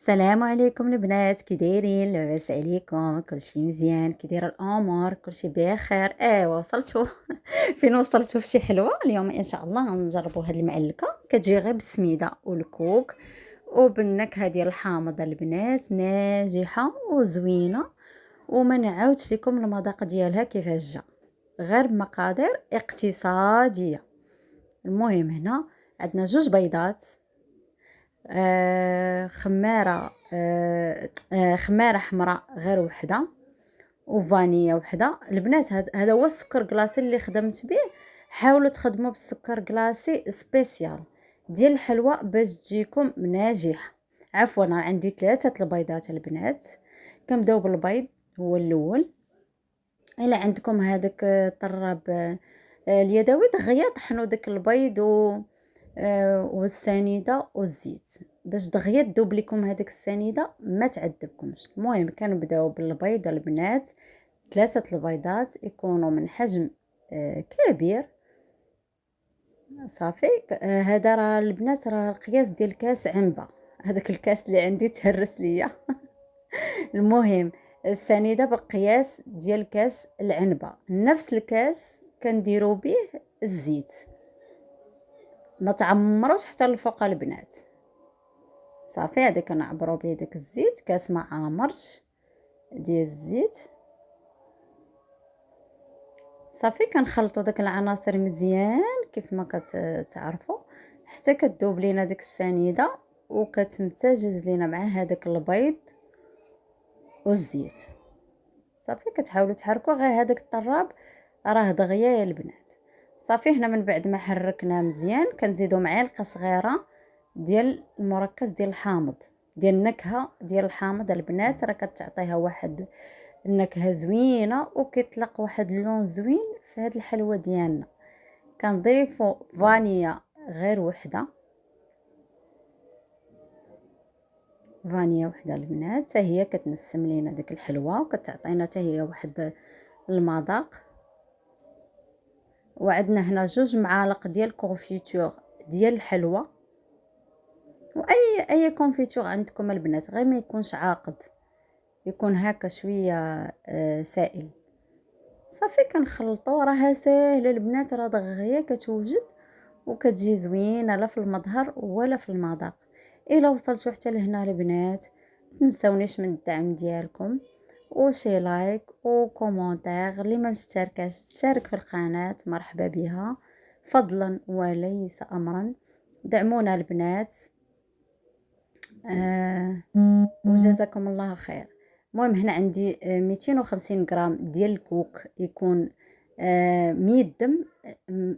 السلام عليكم البنات، كي دايرين؟ لاباس عليكم؟ كلشي مزيان؟ كي دايره الامور؟ كلشي بخير؟ ايوا وصلتوا. فين وصلتوا؟ في شي حلوه اليوم ان شاء الله غنجربوا هاد المعلكه. كتجي غير بالسميده والكوك وبالنكهه ديال الحامض البنات، ناجحه وزوينه. وما نعاودش لكم المذاق ديالها كيفاش جا، غير بمقادير اقتصاديه. المهم هنا عندنا جوج بيضات، خمارة، خمارة حمراء غير وحدة، وفانية وحدة. البنات هذا هو السكر كلاصي اللي خدمت به. حاولوا تخدموا بالسكر كلاصي سبيسيال ديال الحلوى باش تجيكم ناجحة. عفوا، أنا عندي 3 البيضات البنات. كنبداو بالبيض هو الاول. الا عندكم هذاك الطراب اليدوي، دغيا طحنوا داك البيض والسنيده والزيت باش دغيا تذوب لكم هذيك السنيده ما تعذبكمش. المهم كنبداو بالبيض البنات، 3 البيضات يكونوا من حجم كبير. صافي. هذا راه البنات راه القياس ديال كاس عنبه، هذاك الكاس اللي عندي تهرس ليا. المهم السنيده بالقياس ديال كاس العنبه، نفس الكاس كنديروا به الزيت، ما تعمروش حتى الفوق البنات. صافي، هذا كنعبروا به داك الزيت، كاس ما عامرش ديال الزيت. صافي كنخلطوا داك العناصر مزيان كيف ما كتعرفوا حتى كتذوب لينا ديك السنيده وكتمتزج لينا مع هذاك البيض والزيت. صافي كتحاولوا تحركوا غير هذاك الطراب راه دغيا يا البنات. صافي هنا من بعد ما حركناه مزيان كنزيدوا معلقه صغيره ديال المركز ديال الحامض، ديال النكهه ديال الحامض البنات، راه كتعطيها واحد النكهه زوينه وكيطلق واحد اللون زوين في هاد الحلوه ديالنا. كنضيفوا فانيا غير وحده، فانيا وحده البنات، حتى هي كتنسم لينا ديك الحلوه وكتعطينا حتى هي واحد المذاق. وعندنا هنا 2 معالق ديال كونفيتور ديال الحلوى، واي كونفيتور عندكم البنات، غير ما يكونش عاقد، يكون هكا شويه سائل. صافي كنخلطوا، راها ساهله البنات، راه دغيا كتوجد وكتجي زوينه لا في المظهر ولا في المذاق. الا وصلتوا حتى لهنا البنات متنساونيش من الدعم ديالكم وشي لايك وكومونتير. اللي ما مشتركاش تشارك في القناه مرحبا بها، فضلا وليس امرا. دعمونا البنات، وجزاكم الله خير. المهم هنا عندي 250 غرام ديال الكوك، يكون ميدم.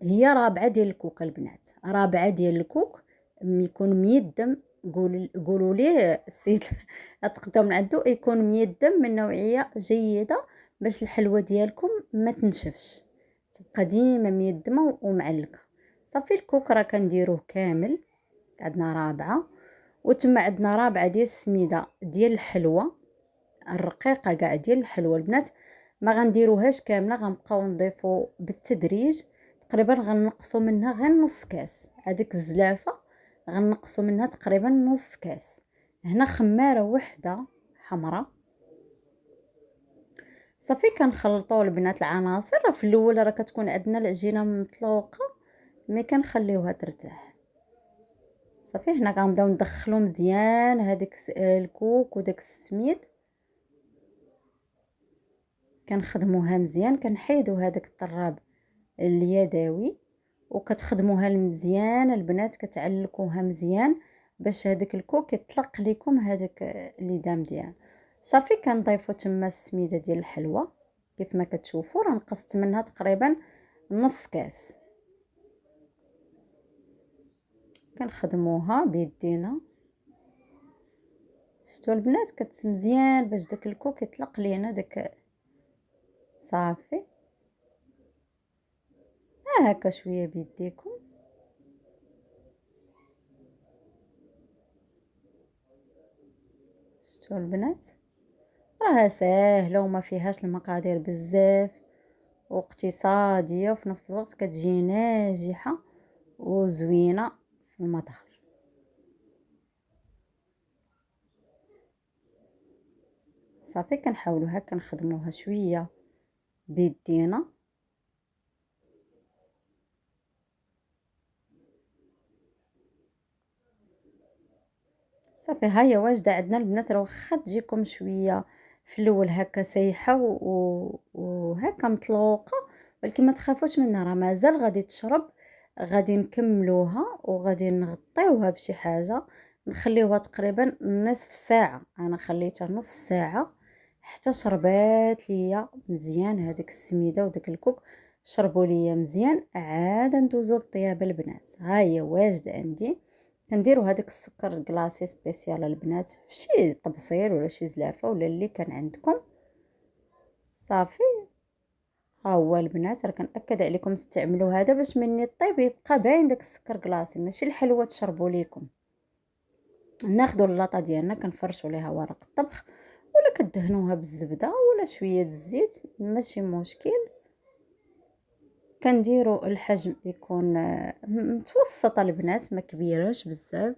هي رابعه ديال الكوك البنات، رابعه ديال الكوك، يكون ميدم. قولوا ليه السيد تقداو من عنده يكون ميدم من نوعيه جيده باش الحلوه ديالكم ما تنشفش، تبقى ديما ميدمه ومعلكه. صافي الكوك راه كنديروه كامل، عندنا رابعه. وتما عندنا رابعه ديال السميده ديال الحلوه الرقيقه كاع ديال الحلوه البنات. ما غنديروهاش كامله، غنبقاو نضيفوا بالتدريج. تقريبا غنقصوا منها غير نص كاس، هذيك الزلافه غنقصوا منها تقريبا نص كاس. هنا خماره وحده حمراء. صافي كنخلطوا البنات العناصر. راه في الاول راه كتكون عندنا العجينه مطلوقه، مي كنخليوها ترتاح. صافي هنا غنبداو ندخلو مزيان هذيك الكوك وداك السميد، كنخدموها مزيان، كنحيدو هذاك الطراب اليدوي وكتخدموها مزيان البنات، كتعلكوها مزيان باش هذاك الكوك يطلق لكم هذاك الليدام ديال. صافي كنضيفو تما السميده ديال الحلوى كيف ما كتشوفوا، راه نقصت منها تقريبا نص كاس. كنخدموها بيدينا، شتو البنات كتمزيان باش داك الكوك يطلق لينا داك. صافي هكا شويه بيديكم. شتو البنات راها ساهله وما فيهاش المقادير بزاف واقتصاديه، وفي نفس الوقت كتجي ناجحه وزوينه في المظهر. صافي كنحاولوا هكا نخدموها شويه بيدينا. صافي ها هي واجده عندنا البنات. راه واخا تجيكم شويه في الاول هكا سايحه وهكا مطلوقه، ولكن ما تخافوش منها، راه مازال غادي تشرب. غادي نكملوها وغادي نغطيوها بشي حاجه، نخليوها تقريبا نصف ساعه. انا خليتها نص ساعه حتى شربات ليا مزيان هذيك السميده وداك الكوك، شربوا ليا مزيان. عاد ندوزو للطياب البنات. ها هي واجده عندي. كنديروا هذاك السكر كلاصي سبيسيال البنات في شي طبسيل ولا شي زلافه ولا اللي كان عندكم. صافي ها هو البنات، راه كنأكد عليكم استعملوا هذا باش مني طيب يبقى باين داك السكر كلاصي، ماشي الحلوه تشربوا ليكم. ناخذوا اللاطه ديالنا كنفرشوا ليها ورق الطبخ، ولا كدهنوها بالزبده ولا شويه الزيت، ماشي مشكل. كنديروا الحجم يكون متوسط البنات، ما كبيراش بزاف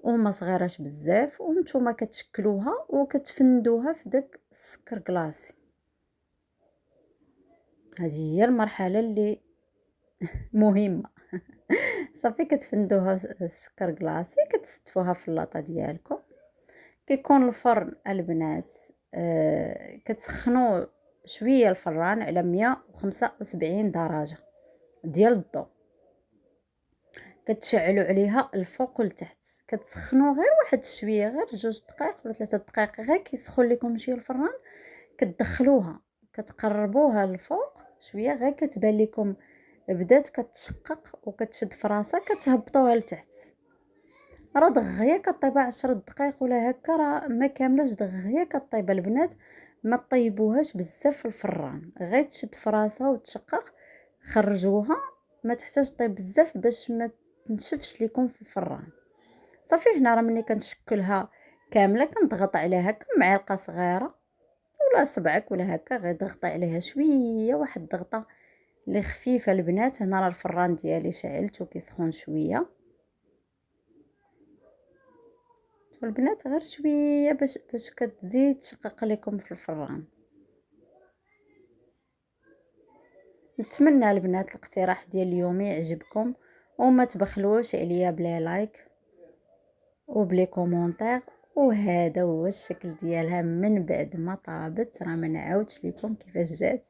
وما صغيراش بزاف، وانتم كتشكلوها وكتفندوها في داك السكر كلاصي. هذه هي المرحله اللي مهمه. صافي كتفندوها السكر كلاصي، كتستفوها في اللاطه ديالكم. كيكون الفرن البنات كتسخنوا شويه الفران على 175 درجه ديال الضوء. كتشعلوا عليها الفوق والتحت، كتسخنوا غير واحد شويه، غير 2 دقائق ولا 3 دقائق، غير كيسخن لكم شي الفران كتدخلوها كتقربوها الفوق شويه، غير كتبان لكم بدات كتشقق وكتشد في راسها، كتهبطوها لتحت. راه دغيا كطيبها 10 دقائق ولا هكا، راه ما كاملاش دغيا كطيبها البنات. ما طيبوهاش بزاف في الفران، غير تشد في راسها وتشقق. خرجوها، ما تحتاج طيب بزاف باش ما تنشفش لكم في الفران. صافي هنا راه ملي كنشكلها كامله كنضغط عليها هكا معلقه صغيره ولا صبعك ولا هكا، غير ضغطي عليها شويه، واحد الضغطه اللي خفيفه البنات. هنا راه الفران ديالي شعلت وكيسخن شويه، والبنات غير شويه باش كتزيد تشقق لكم في الفران. نتمنى البنات الاقتراح ديال اليوم يعجبكم، وما تبخلوش عليا بلا لايك وبلي كومونتير. وهذا هو الشكل ديالها من بعد ما طابت. راه ما نعاودش لكم كيفاش جات.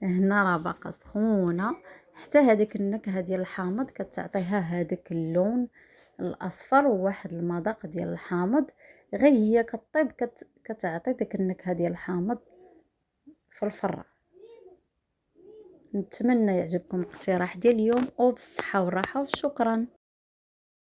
هنا راه باقا سخونه، حتى هذيك النكهه ديال الحامض كتعطيها هذاك اللون الاصفر وواحد المذاق ديال الحامض. غير هي كطيب كتعطي ديك النكهه ديال الحامض في الفران. نتمنى يعجبكم الاقتراح ديال اليوم، وبالصحه والراحه، وشكرا.